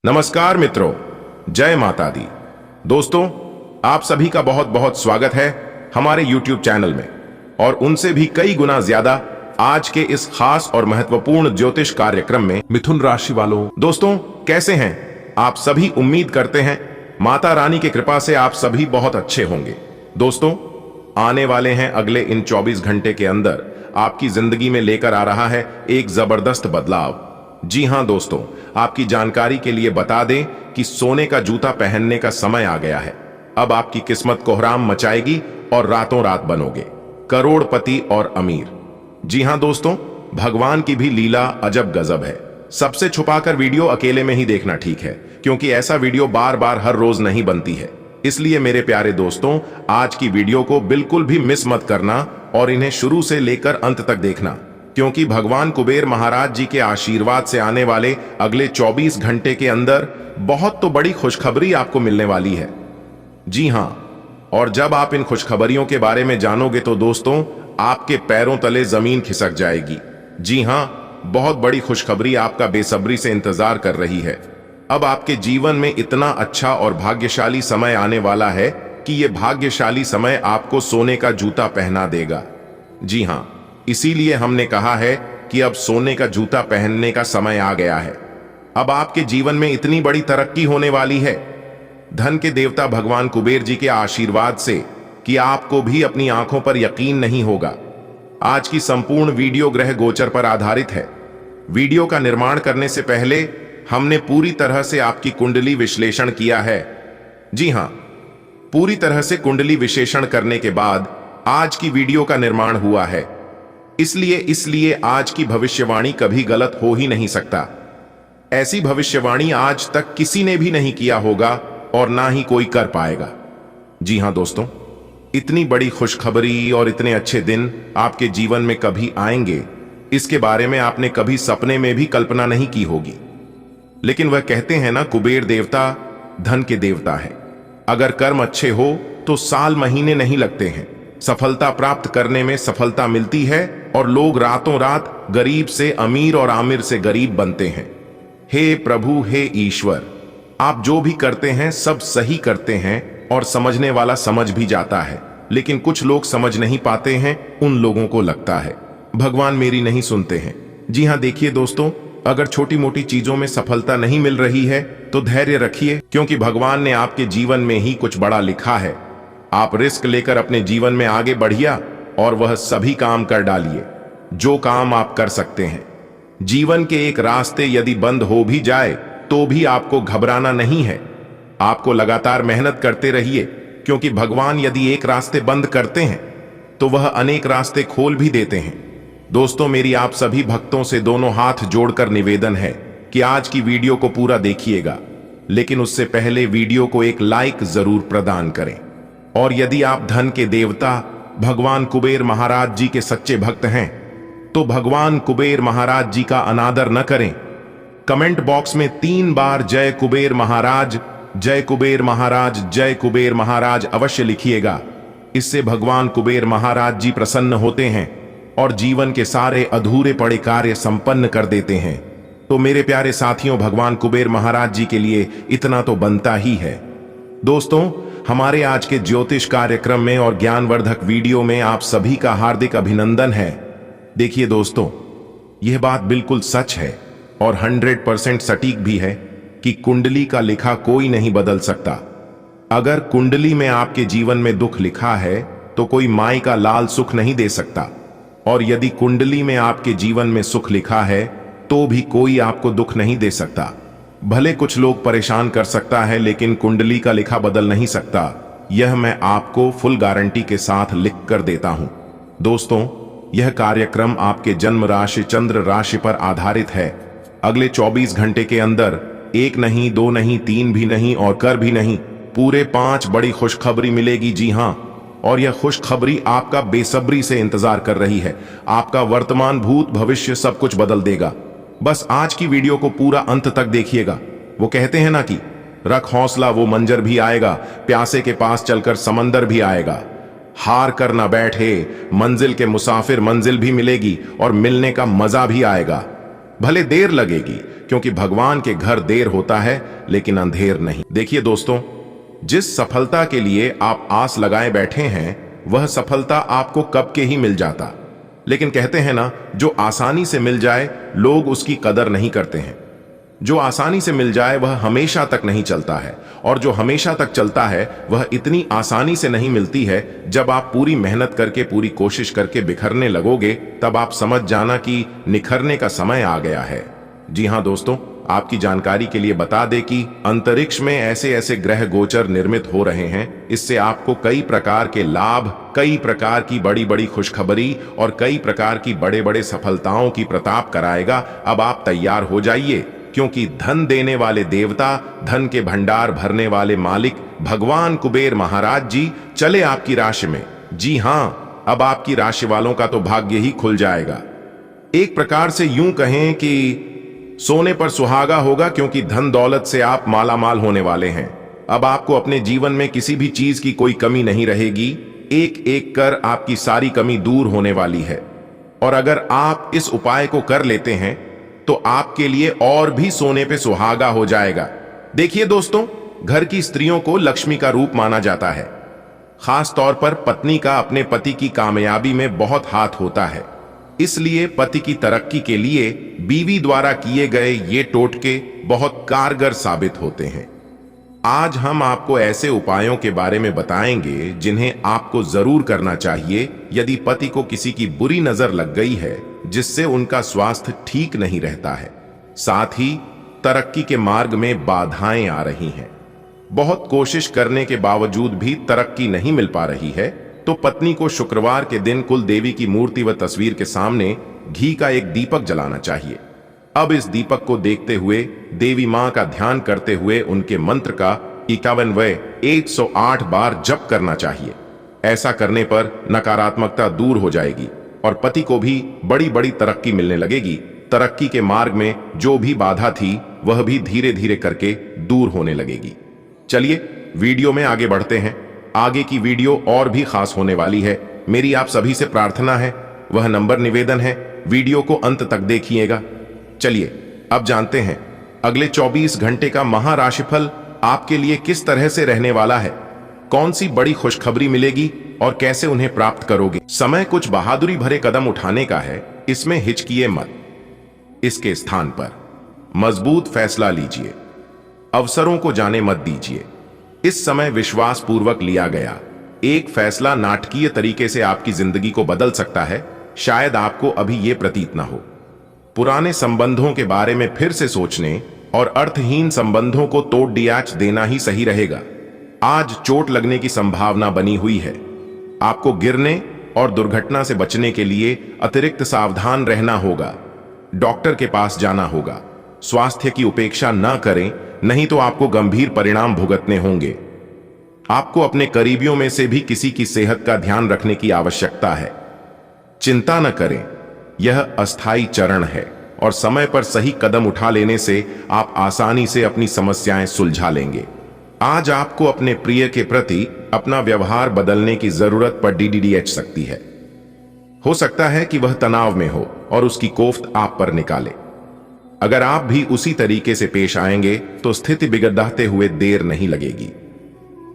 नमस्कार मित्रों, जय माता दी। दोस्तों, आप सभी का बहुत बहुत स्वागत है हमारे YouTube चैनल में और उनसे भी कई गुना ज्यादा आज के इस खास और महत्वपूर्ण ज्योतिष कार्यक्रम में। मिथुन राशि वालों, दोस्तों कैसे हैं आप सभी? उम्मीद करते हैं माता रानी की कृपा से आप सभी बहुत अच्छे होंगे। दोस्तों, आने वाले हैं अगले इन 24 घंटे के अंदर आपकी जिंदगी में लेकर आ रहा है एक जबरदस्त बदलाव। जी हां दोस्तों, आपकी जानकारी के लिए बता दें कि सोने का जूता पहनने का समय आ गया है। अब आपकी किस्मत कोहराम मचाएगी और रातों रात बनोगे करोड़पति और अमीर। जी हां दोस्तों, भगवान की भी लीला अजब गजब है। सबसे छुपाकर वीडियो अकेले में ही देखना ठीक है, क्योंकि ऐसा वीडियो बार बार हर रोज नहीं बनती है। इसलिए मेरे प्यारे दोस्तों, आज की वीडियो को बिल्कुल भी मिस मत करना और इन्हें शुरू से लेकर अंत तक देखना, क्योंकि भगवान कुबेर महाराज जी के आशीर्वाद से आने वाले अगले 24 घंटे के अंदर बहुत तो बड़ी खुशखबरी आपको मिलने वाली है। जी हां, और जब आप इन खुशखबरियों के बारे में जानोगे तो दोस्तों आपके पैरों तले जमीन खिसक जाएगी। जी हां, बहुत बड़ी खुशखबरी आपका बेसब्री से इंतजार कर रही है। अब आपके जीवन में इतना अच्छा और भाग्यशाली समय आने वाला है कि यह भाग्यशाली समय आपको सोने का जूता पहना देगा। जी हां, इसीलिए हमने कहा है कि अब सोने का जूता पहनने का समय आ गया है। अब आपके जीवन में इतनी बड़ी तरक्की होने वाली है धन के देवता भगवान कुबेर जी के आशीर्वाद से कि आपको भी अपनी आंखों पर यकीन नहीं होगा। आज की संपूर्ण वीडियो ग्रह गोचर पर आधारित है। वीडियो का निर्माण करने से पहले हमने पूरी तरह से आपकी कुंडली विश्लेषण किया है। जी हां, पूरी तरह से कुंडली विश्लेषण करने के बाद आज की वीडियो का निर्माण हुआ है। इसलिए आज की भविष्यवाणी कभी गलत हो ही नहीं सकता। ऐसी भविष्यवाणी आज तक किसी ने भी नहीं किया होगा और ना ही कोई कर पाएगा। जी हां दोस्तों, इतनी बड़ी खुशखबरी और इतने अच्छे दिन आपके जीवन में कभी आएंगे, इसके बारे में आपने कभी सपने में भी कल्पना नहीं की होगी। लेकिन वह कहते हैं ना, कुबेर देवता धन के देवता है। अगर कर्म अच्छे हो तो साल महीने नहीं लगते हैं, सफलता प्राप्त करने में सफलता मिलती है और लोग रातों रात गरीब से अमीर और आमिर से गरीब बनते हैं। हे प्रभु, हे ईश्वर, आप जो भी करते हैं सब सही करते हैं और समझने वाला समझ भी जाता है। लेकिन कुछ लोग समझ नहीं पाते हैं, उन लोगों को लगता है भगवान मेरी नहीं सुनते हैं। जी हां, देखिए दोस्तों, अगर छोटी मोटी चीजों में सफलता नहीं मिल रही है तो धैर्य रखिए, क्योंकि भगवान ने आपके जीवन में ही कुछ बड़ा लिखा है। आप रिस्क लेकर अपने जीवन में आगे बढ़िए और वह सभी काम कर डालिए जो काम आप कर सकते हैं। जीवन के एक रास्ते यदि बंद हो भी जाए तो भी आपको घबराना नहीं है। आपको लगातार मेहनत करते रहिए, क्योंकि भगवान यदि एक रास्ते बंद करते हैं तो वह अनेक रास्ते खोल भी देते हैं। दोस्तों, मेरी आप सभी भक्तों से दोनों हाथ जोड़कर निवेदन है कि आज की वीडियो को पूरा देखिएगा, लेकिन उससे पहले वीडियो को एक लाइक जरूर प्रदान करें। और यदि आप धन के देवता भगवान कुबेर महाराज जी के सच्चे भक्त हैं तो भगवान कुबेर महाराज जी का अनादर न करें। कमेंट बॉक्स में 3 बार जय कुबेर महाराज, जय कुबेर महाराज, जय कुबेर महाराज अवश्य लिखिएगा। इससे भगवान कुबेर महाराज जी प्रसन्न होते हैं और जीवन के सारे अधूरे पड़े कार्य संपन्न कर देते हैं। तो मेरे प्यारे साथियों, भगवान कुबेर महाराज जी के लिए इतना तो बनता ही है। दोस्तों, हमारे आज के ज्योतिष कार्यक्रम में और ज्ञानवर्धक वीडियो में आप सभी का हार्दिक अभिनंदन है। देखिए दोस्तों, यह बात बिल्कुल सच है और 100% सटीक भी है कि कुंडली का लिखा कोई नहीं बदल सकता। अगर कुंडली में आपके जीवन में दुख लिखा है तो कोई माई का लाल सुख नहीं दे सकता, और यदि कुंडली में आपके जीवन में सुख लिखा है तो भी कोई आपको दुख नहीं दे सकता। भले कुछ लोग परेशान कर सकता है, लेकिन कुंडली का लिखा बदल नहीं सकता। यह मैं आपको फुल गारंटी के साथ लिख कर देता हूं। दोस्तों, यह कार्यक्रम आपके जन्म राशि चंद्र राशि पर आधारित है। अगले 24 घंटे के अंदर 1 नहीं, 2 नहीं, 3 भी नहीं और कर भी नहीं, पूरे 5 बड़ी खुशखबरी मिलेगी। जी हां, और यह खुशखबरी आपका बेसब्री से इंतजार कर रही है। आपका वर्तमान, भूत, भविष्य सब कुछ बदल देगा। बस आज की वीडियो को पूरा अंत तक देखिएगा। वो कहते हैं ना कि रख हौसला, वो मंजर भी आएगा, प्यासे के पास चलकर समंदर भी आएगा। हार कर ना बैठे, मंजिल के मुसाफिर, मंजिल भी मिलेगी और मिलने का मजा भी आएगा। भले देर लगेगी, क्योंकि भगवान के घर देर होता है लेकिन अंधेर नहीं। देखिए दोस्तों, जिस सफलता के लिए आप आस लगाए बैठे हैं, वह सफलता आपको कब के ही मिल जाता। लेकिन कहते हैं ना, जो आसानी से मिल जाए लोग उसकी कदर नहीं करते हैं। जो आसानी से मिल जाए वह हमेशा तक नहीं चलता है, और जो हमेशा तक चलता है वह इतनी आसानी से नहीं मिलती है। जब आप पूरी मेहनत करके, पूरी कोशिश करके बिखरने लगोगे, तब आप समझ जाना कि निखरने का समय आ गया है। जी हाँ दोस्तों, आपकी जानकारी के लिए बता दें कि अंतरिक्ष में ऐसे ऐसे ग्रह गोचर निर्मित हो रहे हैं, इससे आपको कई प्रकार के लाभ, कई प्रकार की बड़ी बड़ी खुशखबरी और कई प्रकार की बड़े बड़े सफलताओं की प्रताप कराएगा। अब आप तैयार हो जाइए, क्योंकि धन देने वाले देवता, धन के भंडार भरने वाले मालिक भगवान कुबेर महाराज जी चले आपकी राशि में। जी हाँ, अब आपकी राशि वालों का तो भाग्य ही खुल जाएगा। एक प्रकार से यूं कहें कि सोने पर सुहागा होगा, क्योंकि धन दौलत से आप मालामाल होने वाले हैं। अब आपको अपने जीवन में किसी भी चीज की कोई कमी नहीं रहेगी। एक एक कर आपकी सारी कमी दूर होने वाली है। और अगर आप इस उपाय को कर लेते हैं तो आपके लिए और भी सोने पे सुहागा हो जाएगा। देखिए दोस्तों, घर की स्त्रियों को लक्ष्मी का रूप माना जाता है। खास तौर पर पत्नी का अपने पति की कामयाबी में बहुत हाथ होता है। इसलिए पति की तरक्की के लिए बीवी द्वारा किए गए ये टोटके बहुत कारगर साबित होते हैं। आज हम आपको ऐसे उपायों के बारे में बताएंगे जिन्हें आपको जरूर करना चाहिए यदि पति को किसी की बुरी नजर लग गई है, जिससे उनका स्वास्थ्य ठीक नहीं रहता है। साथ ही तरक्की के मार्ग में बाधाएं आ रही हैं। बहुत कोशिश करने के बावजूद भी तरक्की नहीं मिल पा रही है, तो पत्नी को शुक्रवार के दिन कुल देवी की मूर्ति व तस्वीर के सामने घी का एक दीपक जलाना चाहिए। अब इस दीपक को देखते हुए देवी मां का ध्यान करते हुए उनके मंत्र का 51 व 108 बार जप करना चाहिए। ऐसा करने पर नकारात्मकता दूर हो जाएगी और पति को भी बड़ी बड़ी तरक्की मिलने लगेगी। तरक्की के मार्ग में जो भी बाधा थी वह भी धीरे धीरे करके दूर होने लगेगी। चलिए वीडियो में आगे बढ़ते हैं। आगे की वीडियो और भी खास होने वाली है। मेरी आप सभी से प्रार्थना है, वह नंबर निवेदन है, वीडियो को अंत तक देखिएगा। चलिए अब जानते हैं अगले 24 घंटे का महाराशिफल आपके लिए किस तरह से रहने वाला है, कौन सी बड़ी खुशखबरी मिलेगी और कैसे उन्हें प्राप्त करोगे। समय कुछ बहादुरी भरे कदम उठाने का है, इसमें हिचकिए मत। इसके स्थान पर मजबूत फैसला लीजिए, अवसरों को जाने मत दीजिए। इस समय विश्वास पूर्वक लिया गया एक फैसला नाटकीय तरीके से आपकी जिंदगी को बदल सकता है। शायद आपको अभी यह प्रतीत ना हो। पुराने संबंधों के बारे में फिर से सोचने और अर्थहीन संबंधों को तोड़ डियाच देना ही सही रहेगा। आज चोट लगने की संभावना बनी हुई है। आपको गिरने और दुर्घटना से बचने के लिए अतिरिक्त सावधान रहना होगा। डॉक्टर के पास जाना होगा। स्वास्थ्य की उपेक्षा न करें, नहीं तो आपको गंभीर परिणाम भुगतने होंगे। आपको अपने करीबियों में से भी किसी की सेहत का ध्यान रखने की आवश्यकता है। चिंता न करें, यह अस्थायी चरण है और समय पर सही कदम उठा लेने से आप आसानी से अपनी समस्याएं सुलझा लेंगे। आज आपको अपने प्रिय के प्रति अपना व्यवहार बदलने की जरूरत पड़ सकती है। हो सकता है कि वह तनाव में हो और उसकी कोफ्त आप पर निकाले। अगर आप भी उसी तरीके से पेश आएंगे तो स्थिति बिगड़ते हुए देर नहीं लगेगी।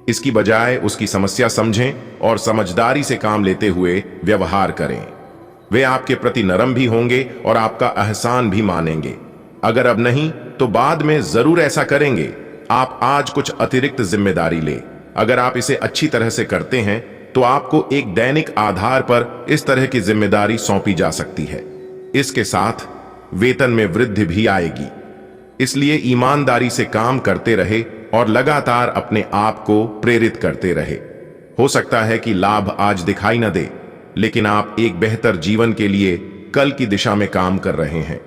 इसकी बजाय उसकी समस्या समझें और समझदारी से काम लेते हुए व्यवहार करें। वे आपके प्रति नरम भी होंगे और आपका एहसान भी मानेंगे। अगर अब नहीं तो बाद में जरूर ऐसा करेंगे। आप आज कुछ अतिरिक्त जिम्मेदारी लें। अगर आप इसे अच्छी तरह से करते हैं तो आपको एक दैनिक आधार पर इस तरह की जिम्मेदारी सौंपी जा सकती है। इसके साथ वेतन में वृद्धि भी आएगी। इसलिए ईमानदारी से काम करते रहे और लगातार अपने आप को प्रेरित करते रहे। हो सकता है कि लाभ आज दिखाई न दे, लेकिन आप एक बेहतर जीवन के लिए कल की दिशा में काम कर रहे हैं।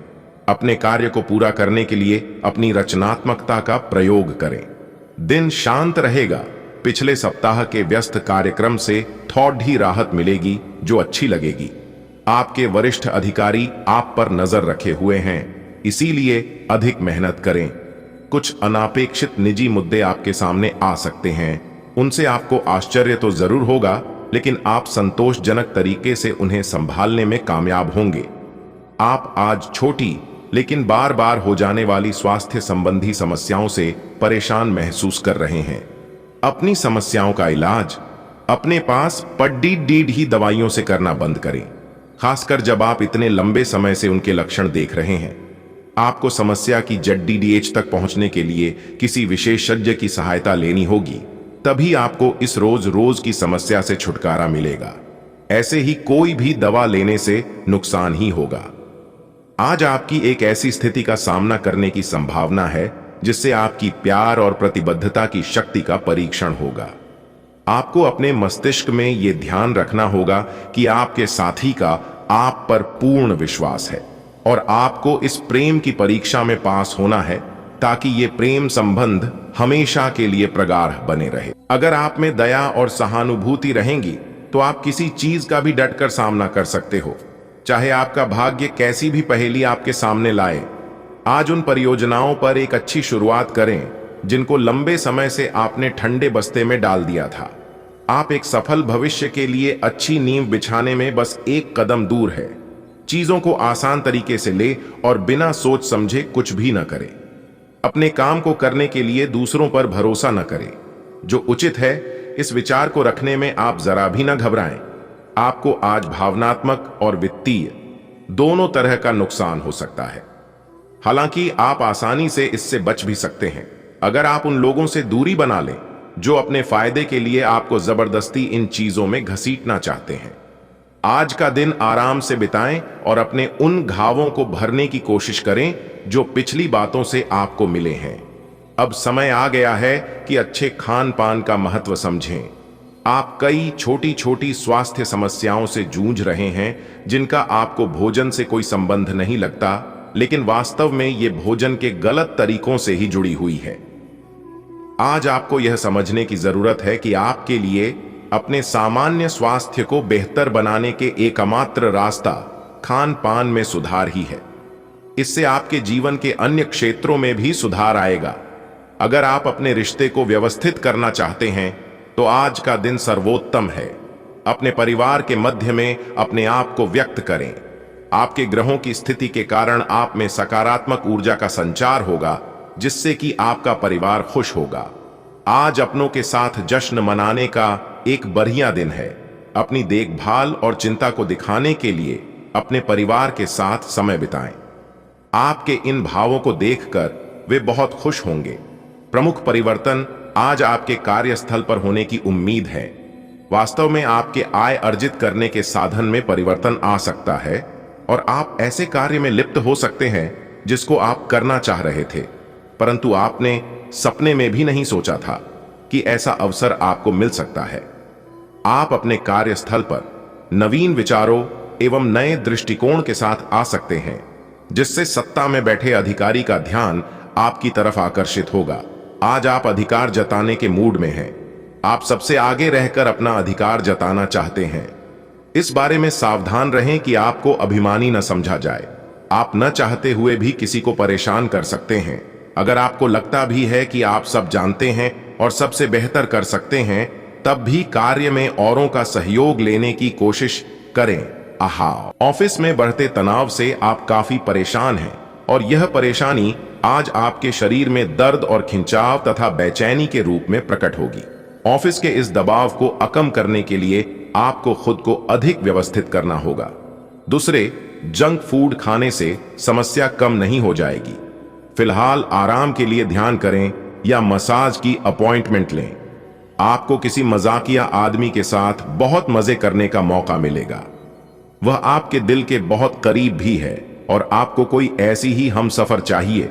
अपने कार्य को पूरा करने के लिए अपनी रचनात्मकता का प्रयोग करें। दिन शांत रहेगा। पिछले सप्ताह के व्यस्त कार्यक्रम से थोड़ी राहत मिलेगी जो अच्छी लगेगी। आपके वरिष्ठ अधिकारी आप पर नजर रखे हुए हैं, इसीलिए अधिक मेहनत करें। कुछ अनापेक्षित निजी मुद्दे आपके सामने आ सकते हैं। उनसे आपको आश्चर्य तो जरूर होगा, लेकिन आप संतोषजनक तरीके से उन्हें संभालने में कामयाब होंगे। आप आज छोटी लेकिन बार बार हो जाने वाली स्वास्थ्य संबंधी समस्याओं से परेशान महसूस कर रहे हैं। अपनी समस्याओं का इलाज अपने पास पड्डी ही दवाइयों से करना बंद करें, खासकर जब आप इतने लंबे समय से उनके लक्षण देख रहे हैं। आपको समस्या की जड़ तक पहुंचने के लिए किसी विशेषज्ञ की सहायता लेनी होगी, तभी आपको इस रोज रोज की समस्या से छुटकारा मिलेगा। ऐसे ही कोई भी दवा लेने से नुकसान ही होगा। आज आपकी एक ऐसी स्थिति का सामना करने की संभावना है जिससे आपकी प्यार और प्रतिबद्धता की शक्ति का परीक्षण होगा। आपको अपने मस्तिष्क में यह ध्यान रखना होगा कि आपके साथी का आप पर पूर्ण विश्वास है और आपको इस प्रेम की परीक्षा में पास होना है ताकि ये प्रेम संबंध हमेशा के लिए प्रगाढ़ बने रहे। अगर आप में दया और सहानुभूति रहेंगी तो आप किसी चीज का भी डटकर सामना कर सकते हो, चाहे आपका भाग्य कैसी भी पहेली आपके सामने लाए। आज उन परियोजनाओं पर एक अच्छी शुरुआत करें जिनको लंबे समय से आपने ठंडे बस्ते में डाल दिया था। आप एक सफल भविष्य के लिए अच्छी नींव बिछाने में बस एक कदम दूर है। चीजों को आसान तरीके से ले और बिना सोच समझे कुछ भी न करें। अपने काम को करने के लिए दूसरों पर भरोसा न करें। जो उचित है इस विचार को रखने में आप जरा भी न घबराएं। आपको आज भावनात्मक और वित्तीय दोनों तरह का नुकसान हो सकता है। हालांकि आप आसानी से इससे बच भी सकते हैं अगर आप उन लोगों से दूरी बना लें जो अपने फायदे के लिए आपको जबरदस्ती इन चीजों में घसीटना चाहते हैं। आज का दिन आराम से बिताएं और अपने उन घावों को भरने की कोशिश करें जो पिछली बातों से आपको मिले हैं। अब समय आ गया है कि अच्छे खान पान का महत्व समझें। आप कई छोटी छोटी स्वास्थ्य समस्याओं से जूझ रहे हैं जिनका आपको भोजन से कोई संबंध नहीं लगता, लेकिन वास्तव में ये भोजन के गलत तरीकों से ही जुड़ी हुई है। आज आपको यह समझने की जरूरत है कि आपके लिए अपने सामान्य स्वास्थ्य को बेहतर बनाने के एकमात्र रास्ता खान पान में सुधार ही है। इससे आपके जीवन के अन्य क्षेत्रों में भी सुधार आएगा। अगर आप अपने रिश्ते को व्यवस्थित करना चाहते हैं तो आज का दिन सर्वोत्तम है। अपने परिवार के मध्य में अपने आप को व्यक्त करें। आपके ग्रहों की स्थिति के कारण आप में सकारात्मक ऊर्जा का संचार होगा जिससे कि आपका परिवार खुश होगा। आज अपनों के साथ जश्न मनाने का एक बढ़िया दिन है। अपनी देखभाल और चिंता को दिखाने के लिए अपने परिवार के साथ समय बिताएं। आपके इन भावों को देखकर वे बहुत खुश होंगे। प्रमुख परिवर्तन आज आपके कार्यस्थल पर होने की उम्मीद है। वास्तव में आपके आय अर्जित करने के साधन में परिवर्तन आ सकता है और आप ऐसे कार्य में लिप्त हो सकते हैं जिसको आप करना चाह रहे थे, परंतु आपने सपने में भी नहीं सोचा था कि ऐसा अवसर आपको मिल सकता है। आप अपने कार्यस्थल पर नवीन विचारों एवं नए दृष्टिकोण के साथ आ सकते हैं जिससे सत्ता में बैठे अधिकारी का ध्यान आपकी तरफ आकर्षित होगा। आज आप अधिकार जताने के मूड में हैं। आप सबसे आगे रहकर अपना अधिकार जताना चाहते हैं। इस बारे में सावधान रहें कि आपको अभिमानी न समझा जाए। आप न चाहते हुए भी किसी को परेशान कर सकते हैं। अगर आपको लगता भी है कि आप सब जानते हैं और सबसे बेहतर कर सकते हैं, तब भी कार्य में औरों का सहयोग लेने की कोशिश करें। ऑफिस में बढ़ते तनाव से आप काफी परेशान हैं और यह परेशानी आज आपके शरीर में दर्द और खिंचाव तथा बेचैनी के रूप में प्रकट होगी। ऑफिस के इस दबाव को कम करने के लिए आपको खुद को अधिक व्यवस्थित करना होगा। दूसरे, जंक फूड खाने से समस्या कम नहीं हो जाएगी। फिलहाल आराम के लिए ध्यान करें या मसाज की अपॉइंटमेंट लें। आपको किसी मजाकिया आदमी के साथ बहुत मजे करने का मौका मिलेगा। वह आपके दिल के बहुत करीब भी है और आपको कोई ऐसी ही हमसफर चाहिए।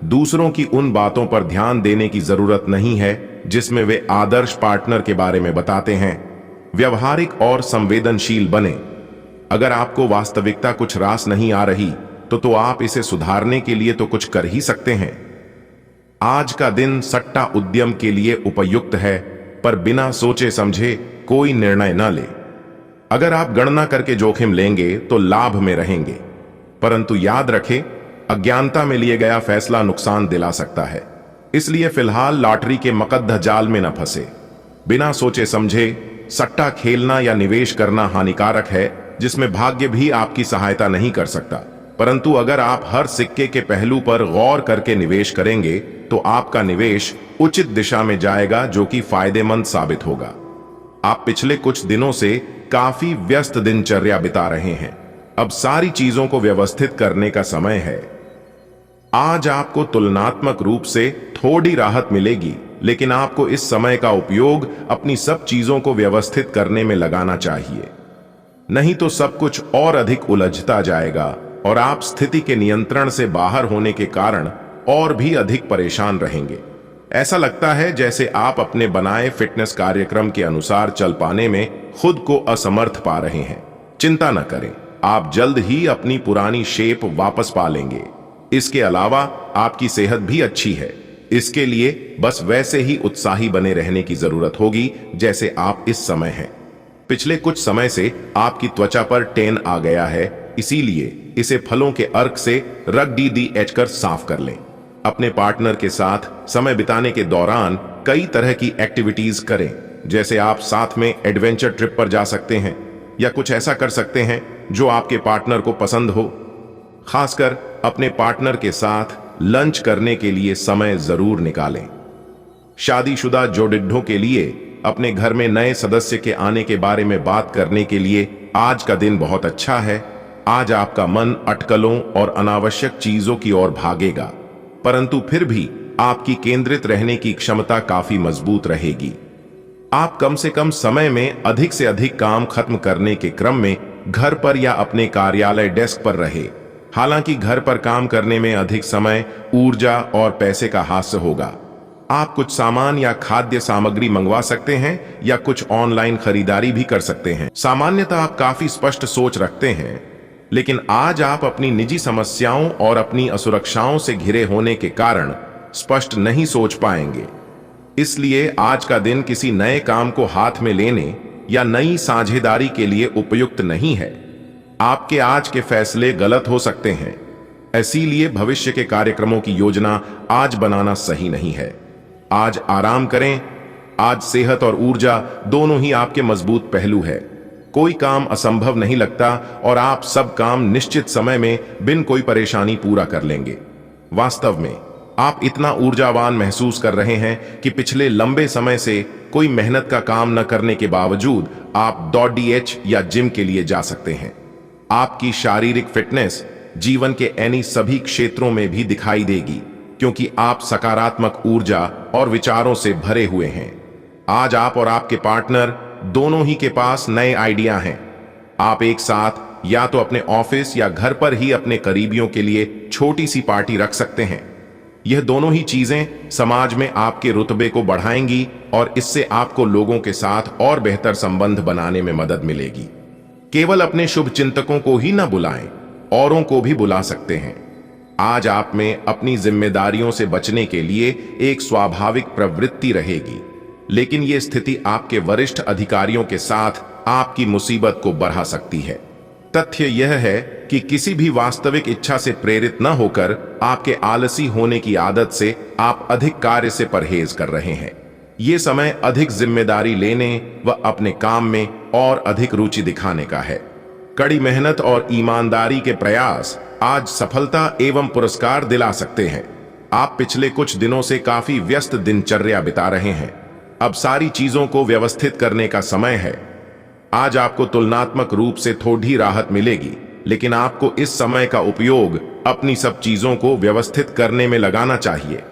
दूसरों की उन बातों पर ध्यान देने की जरूरत नहीं है जिसमें वे आदर्श पार्टनर के बारे में बताते हैं। व्यवहारिक और संवेदनशील बने। अगर आपको वास्तविकता कुछ रास नहीं आ रही तो आप इसे सुधारने के लिए तो कुछ कर ही सकते हैं। आज का दिन सट्टा उद्यम के लिए उपयुक्त है, पर बिना सोचे समझे कोई निर्णय न ले। अगर आप गणना करके जोखिम लेंगे तो लाभ में रहेंगे, परंतु याद रखें, अज्ञानता में लिए गया फैसला नुकसान दिला सकता है। इसलिए फिलहाल लॉटरी के मकद्दर जाल में न फंसे। बिना सोचे समझे सट्टा खेलना या निवेश करना हानिकारक है जिसमें भाग्य भी आपकी सहायता नहीं कर सकता। परंतु अगर आप हर सिक्के के पहलू पर गौर करके निवेश करेंगे तो आपका निवेश उचित दिशा में जाएगा, जो कि फायदेमंद साबित होगा। आप पिछले कुछ दिनों से काफी व्यस्त दिनचर्या बिता रहे हैं। अब सारी चीजों को व्यवस्थित करने का समय है। आज आपको तुलनात्मक रूप से थोड़ी राहत मिलेगी, लेकिन आपको इस समय का उपयोग अपनी सब चीजों को व्यवस्थित करने में लगाना चाहिए, नहीं तो सब कुछ और अधिक उलझता जाएगा और आप स्थिति के नियंत्रण से बाहर होने के कारण और भी अधिक परेशान रहेंगे। ऐसा लगता है जैसे आप अपने बनाए फिटनेस कार्यक्रम के अनुसार चल पाने में खुद को असमर्थ पा रहे हैं। चिंता न करें, आप जल्द ही अपनी पुरानी शेप वापस पा लेंगे। इसके अलावा आपकी सेहत भी अच्छी है। इसके लिए बस वैसे ही उत्साही बने रहने की जरूरत होगी जैसे आप इस समय हैं। पिछले कुछ समय से आपकी त्वचा पर टैन आ गया है, इसीलिए इसे फलों के अर्क से रग DDH कर साफ कर लें। अपने पार्टनर के साथ समय बिताने के दौरान कई तरह की एक्टिविटीज करें, जैसे आप साथ में एडवेंचर ट्रिप पर जा सकते हैं या कुछ ऐसा कर सकते हैं जो आपके पार्टनर को पसंद हो। खासकर अपने पार्टनर के साथ लंच करने के लिए समय जरूर निकालें। शादीशुदा जोड़िढ्ढों के लिए अपने घर में नए सदस्य के आने के बारे में बात करने के लिए आज का दिन बहुत अच्छा है। आज आपका मन अटकलों और अनावश्यक चीजों की ओर भागेगा, परंतु फिर भी आपकी केंद्रित रहने की क्षमता काफी मजबूत रहेगी। आप कम से कम समय में अधिक से अधिक काम खत्म करने के क्रम में घर पर या अपने कार्यालय डेस्क पर रहे। हालांकि घर पर काम करने में अधिक समय, ऊर्जा और पैसे का हास्य होगा। आप कुछ सामान या खाद्य सामग्री मंगवा सकते हैं या कुछ ऑनलाइन खरीदारी भी कर सकते हैं। सामान्यतः आप काफी स्पष्ट सोच रखते हैं, लेकिन आज आप अपनी निजी समस्याओं और अपनी असुरक्षाओं से घिरे होने के कारण स्पष्ट नहीं सोच पाएंगे। इसलिए आज का दिन किसी नए काम को हाथ में लेने या नई साझेदारी के लिए उपयुक्त नहीं है। आपके आज के फैसले गलत हो सकते हैं, इसीलिए भविष्य के कार्यक्रमों की योजना आज बनाना सही नहीं है। आज आराम करें। आज सेहत और ऊर्जा दोनों ही आपके मजबूत पहलू है। कोई काम असंभव नहीं लगता और आप सब काम निश्चित समय में बिन कोई परेशानी पूरा कर लेंगे। वास्तव में आप इतना ऊर्जावान महसूस कर रहे हैं कि पिछले लंबे समय से कोई मेहनत का काम न करने के बावजूद आप DDH या जिम के लिए जा सकते हैं। आपकी शारीरिक फिटनेस जीवन के ऐनी सभी क्षेत्रों में भी दिखाई देगी, क्योंकि आप सकारात्मक ऊर्जा और विचारों से भरे हुए हैं। आज आप और आपके पार्टनर दोनों ही के पास नए आइडिया हैं। आप एक साथ या तो अपने ऑफिस या घर पर ही अपने करीबियों के लिए छोटी सी पार्टी रख सकते हैं। यह दोनों ही चीजें समाज में आपके रुतबे को बढ़ाएंगी और इससे आपको लोगों के साथ और बेहतर संबंध बनाने में मदद मिलेगी। केवल अपने शुभ चिंतकों को ही न बुलाएं, औरों को भी बुला सकते हैं। आज आप में अपनी जिम्मेदारियों से बचने के लिए एक स्वाभाविक प्रवृत्ति रहेगी, लेकिन यह स्थिति आपके वरिष्ठ अधिकारियों के साथ आपकी मुसीबत को बढ़ा सकती है। तथ्य यह है कि किसी भी वास्तविक इच्छा से प्रेरित न होकर आपके आलसी होने की आदत से आप अधिक कार्य से परहेज कर रहे हैं। ये समय अधिक जिम्मेदारी लेने व अपने काम में और अधिक रुचि दिखाने का है। कड़ी मेहनत और ईमानदारी के प्रयास आज सफलता एवं पुरस्कार दिला सकते हैं। आप पिछले कुछ दिनों से काफी व्यस्त दिनचर्या बिता रहे हैं। अब सारी चीजों को व्यवस्थित करने का समय है। आज आपको तुलनात्मक रूप से थोड़ी राहत मिलेगी, लेकिन आपको इस समय का उपयोग अपनी सब चीजों को व्यवस्थित करने में लगाना चाहिए,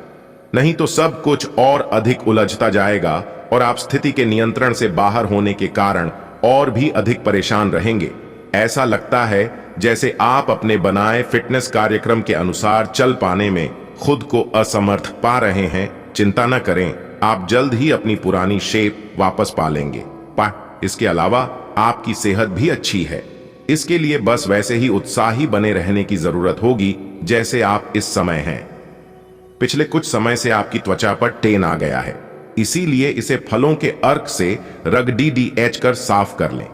नहीं तो सब कुछ और अधिक उलझता जाएगा और आप स्थिति के नियंत्रण से बाहर होने के कारण और भी अधिक परेशान रहेंगे। ऐसा लगता है जैसे आप अपने बनाए फिटनेस कार्यक्रम के अनुसार चल पाने में खुद को असमर्थ पा रहे हैं। चिंता न करें, आप जल्द ही अपनी पुरानी शेप वापस पा लेंगे। इसके अलावा आपकी सेहत भी अच्छी है। इसके लिए बस वैसे ही उत्साही बने रहने की जरूरत होगी जैसे आप इस समय हैं। पिछले कुछ समय से आपकी त्वचा पर टैन आ गया है, इसीलिए इसे फलों के अर्क से रग DDH कर साफ कर लें।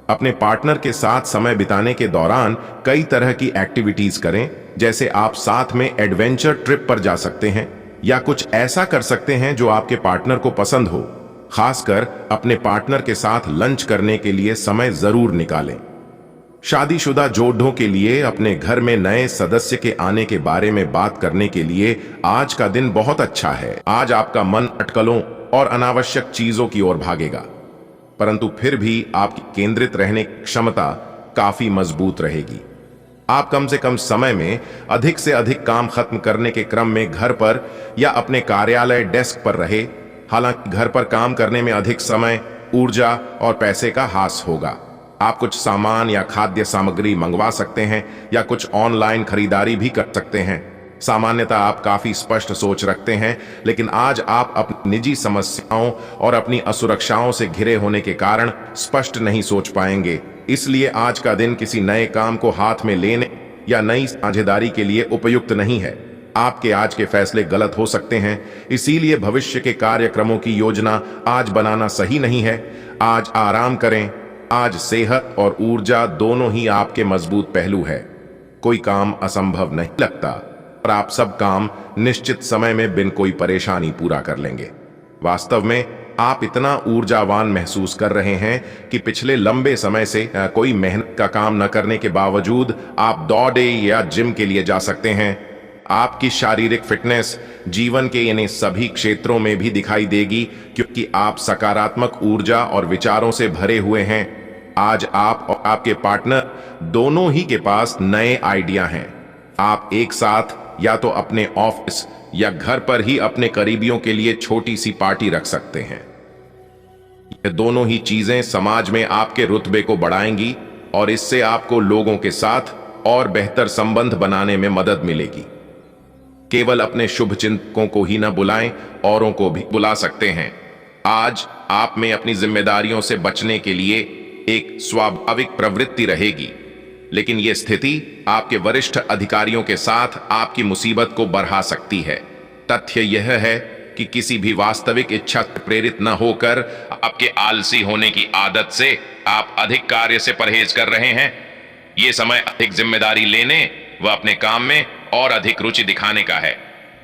अपने पार्टनर के साथ समय बिताने के दौरान कई तरह की एक्टिविटीज करें, जैसे आप साथ में एडवेंचर ट्रिप पर जा सकते हैं या कुछ ऐसा कर सकते हैं जो आपके पार्टनर को पसंद हो। खासकर अपने पार्टनर के साथ लंच करने के लिए समय जरूर निकालें। शादीशुदा जोड़ों के लिए अपने घर में नए सदस्य के आने के बारे में बात करने के लिए आज का दिन बहुत अच्छा है। आज आपका मन अटकलों और अनावश्यक चीजों की ओर भागेगा, परंतु फिर भी आपकी केंद्रित रहने की क्षमता काफी मजबूत रहेगी। आप कम से कम समय में अधिक से अधिक काम खत्म करने के क्रम में घर पर या अपने कार्यालय डेस्क पर रहे। हालांकि घर पर काम करने में अधिक समय, ऊर्जा और पैसे का हास होगा। आप कुछ सामान या खाद्य सामग्री मंगवा सकते हैं या कुछ ऑनलाइन खरीदारी भी कर सकते हैं। सामान्यतः आप काफी स्पष्ट सोच रखते हैं, लेकिन आज आप अपनी निजी समस्याओं और अपनी असुरक्षाओं से घिरे होने के कारण स्पष्ट नहीं सोच पाएंगे। इसलिए आज का दिन किसी नए काम को हाथ में लेने या नई साझेदारी के लिए उपयुक्त नहीं है। आपके आज के फैसले गलत हो सकते हैं, इसीलिए भविष्य के कार्यक्रमों की योजना आज बनाना सही नहीं है। आज आराम करें। आज सेहत और ऊर्जा दोनों ही आपके मजबूत पहलू है। कोई काम असंभव नहीं लगता और आप सब काम निश्चित समय में बिन कोई परेशानी पूरा कर लेंगे। वास्तव में आप इतना ऊर्जावान महसूस कर रहे हैं कि पिछले लंबे समय से कोई मेहनत का काम न करने के बावजूद आप दौड़े या जिम के लिए जा सकते हैं। आपकी शारीरिक फिटनेस जीवन के इन्हीं सभी क्षेत्रों में भी दिखाई देगी, क्योंकि आप सकारात्मक ऊर्जा और विचारों से भरे हुए हैं। आज आप और आपके पार्टनर दोनों ही के पास नए आइडिया हैं। आप एक साथ या तो अपने ऑफिस या घर पर ही अपने करीबियों के लिए छोटी सी पार्टी रख सकते हैं। ये दोनों ही चीजें समाज में आपके रुतबे को बढ़ाएंगी और इससे आपको लोगों के साथ और बेहतर संबंध बनाने में मदद मिलेगी। केवल अपने शुभ चिंतकों को ही न बुलाएं, औरों को भी बुला सकते हैं। आज आप में अपनी जिम्मेदारियों से बचने के लिए एक स्वाभाविक प्रवृत्ति रहेगी, लेकिन यह स्थिति आपके वरिष्ठ अधिकारियों के साथ आपकी मुसीबत को बढ़ा सकती है। तथ्य यह है कि किसी भी वास्तविक इच्छा से प्रेरित न होकर आपके आलसी होने की आदत से आप अधिक कार्य से परहेज कर रहे हैं। यह समय अधिक जिम्मेदारी लेने व अपने काम में और अधिक रुचि दिखाने का है।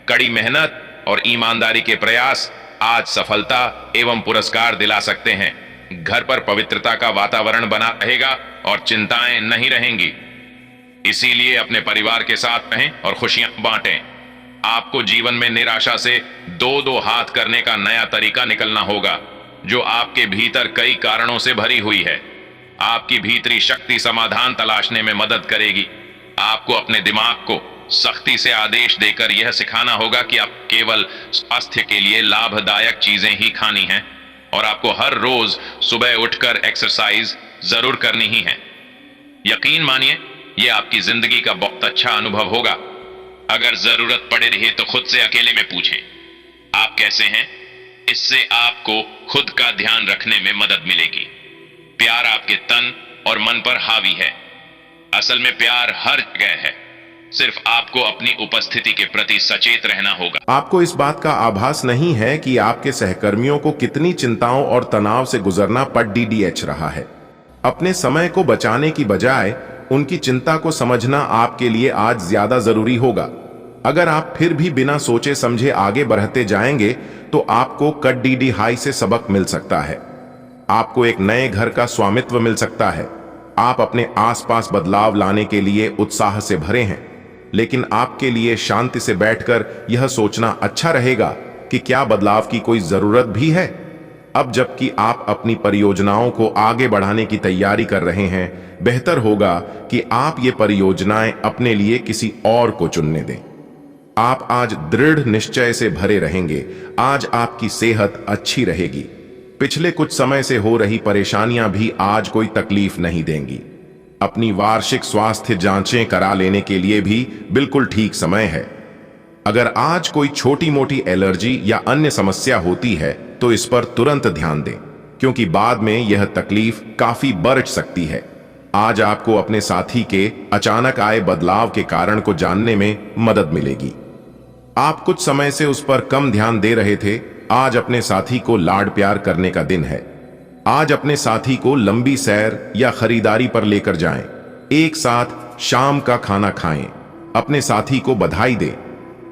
कड़ी मेहनत और ईमानदारी के प्रयास आज सफलता एवं पुरस्कार दिला सकते हैं। घर पर पवित्रता का वातावरण बना रहेगा और चिंताएं नहीं रहेंगी। इसीलिए अपने परिवार के साथ रहें और खुशियां बांटें। आपको जीवन में निराशा से दो दो हाथ करने का नया तरीका निकलना होगा, जो आपके भीतर कई कारणों से भरी हुई है। आपकी भीतरी शक्ति समाधान तलाशने में मदद करेगी। आपको अपने दिमाग को सख्ती से आदेश देकर यह सिखाना होगा कि आप केवल स्वास्थ्य के लिए लाभदायक चीजें ही खानी हैं और आपको हर रोज सुबह उठकर एक्सरसाइज जरूर करनी ही है। यकीन मानिए, यह आपकी जिंदगी का बहुत अच्छा अनुभव होगा। अगर जरूरत पड़े रही तो खुद से अकेले में पूछें, आप कैसे हैं? इससे आपको खुद का ध्यान रखने में मदद मिलेगी। प्यार आपके तन और मन पर हावी है। असल में प्यार हर जगह है, सिर्फ आपको अपनी उपस्थिति के प्रति सचेत रहना होगा। आपको इस बात का आभास नहीं है कि आपके सहकर्मियों को कितनी चिंताओं और तनाव से गुजरना पड़ DDH रहा है। अपने समय को बचाने की बजाय उनकी चिंता को समझना आपके लिए आज ज्यादा जरूरी होगा। अगर आप फिर भी बिना सोचे समझे आगे बढ़ते जाएंगे तो आपको कट DD हाई से सबक मिल सकता है। आपको एक नए घर का स्वामित्व मिल सकता है। आप अपने आसपास बदलाव लाने के लिए उत्साह से भरे हैं, लेकिन आपके लिए शांति से बैठकर यह सोचना अच्छा रहेगा कि क्या बदलाव की कोई जरूरत भी है। अब जबकि आप अपनी परियोजनाओं को आगे बढ़ाने की तैयारी कर रहे हैं, बेहतर होगा कि आप ये परियोजनाएं अपने लिए किसी और को चुनने दें। आप आज दृढ़ निश्चय से भरे रहेंगे। आज आपकी सेहत अच्छी रहेगी। पिछले कुछ समय से हो रही परेशानियां भी आज कोई तकलीफ नहीं देंगी। अपनी वार्षिक स्वास्थ्य जांचें करा लेने के लिए भी बिल्कुल ठीक समय है। अगर आज कोई छोटी मोटी एलर्जी या अन्य समस्या होती है तो इस पर तुरंत ध्यान दें, क्योंकि बाद में यह तकलीफ काफी बढ़ सकती है। आज आपको अपने साथी के अचानक आए बदलाव के कारण को जानने में मदद मिलेगी। आप कुछ समय से उस पर कम ध्यान दे रहे थे। आज अपने साथी को लाड प्यार करने का दिन है। आज अपने साथी को लंबी सैर या खरीदारी पर लेकर जाएं। एक साथ शाम का खाना खाएं। अपने साथी को बधाई दें।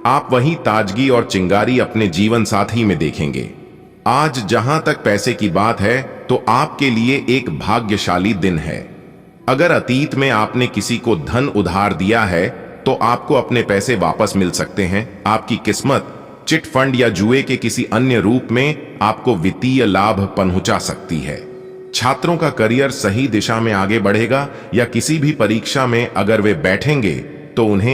आप वही ताजगी और चिंगारी अपने जीवन साथी में देखेंगे। आज जहां तक पैसे की बात है तो आपके लिए एक भाग्यशाली दिन है। अगर अतीत में आपने किसी को धन उधार दिया है तो आपको अपने पैसे वापस मिल सकते हैं। आपकी किस्मत चिट फंड या जुए के किसी अन्य रूप में आपको वित्तीय लाभ पहुंचा सकती है। छात्रों का करियर सही दिशा में आगे बढ़ेगा या किसी भी परीक्षा में अगर वे बैठेंगे तो उन्हें